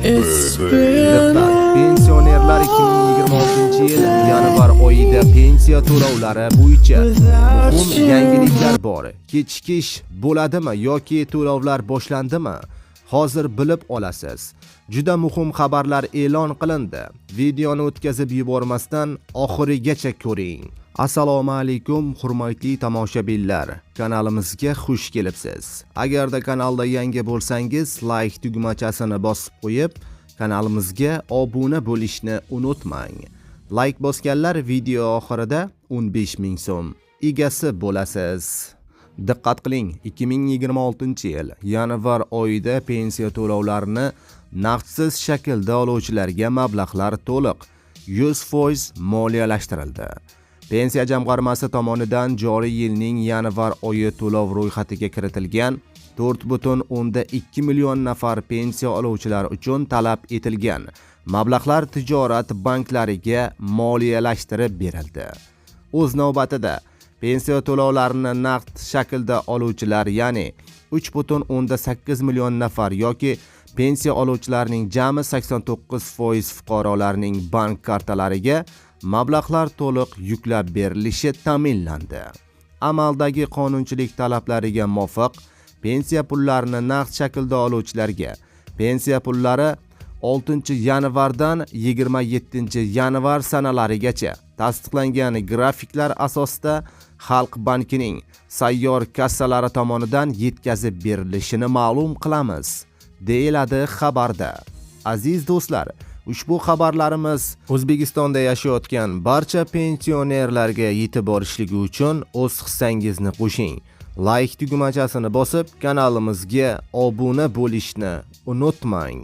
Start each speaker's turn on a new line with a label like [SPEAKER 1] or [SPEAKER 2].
[SPEAKER 1] Diqqat! Pensionerlar 2026-yil yanvar oyida pensiya to'lovlari bo'yicha muhim yangiliklar bor. Kechikish bo'ladimi yoki to'lovlar boshlandimi? Hozir bilib olasiz. Juda muhim xabarlar e'lon qilindi. Videoni o'tkazib yubormasdan oxirigacha ko'ring. Assalomu alaykum hurmatli tomoshabinlar. Kanalimizga xush kelibsiz. Agarda kanalda yangi bo'lsangiz, like tugmachasini bosib qo'yib, kanalimizga obuna bo'lishni unutmang. Like bosganlar video oxirida 15 ming so'm egasi bo'lasiz. Diqqat qiling, 2026-yil yanvar oyida pensiya to'lovlarini naqdsiz shaklda oluvchilarga mablag'lar to'liq 100% moliyalashtirildi. Pensiya jamg'armasi tomonidan joriy yilning yanvar oyi to'lov ro'yxatiga kiritilgan 4,2 million nafar pensiya oluvchilar uchun talab etilgan mablag'lar tijorat banklariga moliyalashtirib berildi. O'z navbatida pensiya to'lovlarini naqd shaklda oluvchilar, ya'ni 3,8 million nafar yoki pensiya oluvchilarning jami 89% fuqarolarning bank kartalariga mablag'lar to'liq yuklab berilishi ta'minlandi. Amaldagi qonunchilik talablariga muvofiq pensiya pullarini naqd shaklda oluvchilarga pensiya pullari 6-yanvardan 27-yanvar sanalarigacha tasdiqlangan grafiklar asosida Xalq bankining sayyor kassalari tomonidan yetkazib berilishini ma'lum qilamiz, deyiladi xabarda. Aziz do'stlar, ushbu xabarlarimiz O'zbekistonda yashayotgan barcha pensionerlarga yetib borishligi uchun o'z hissangizni qo'shing. Like tugmachasini bosib, kanalimizga obuna bo'lishni unutmang.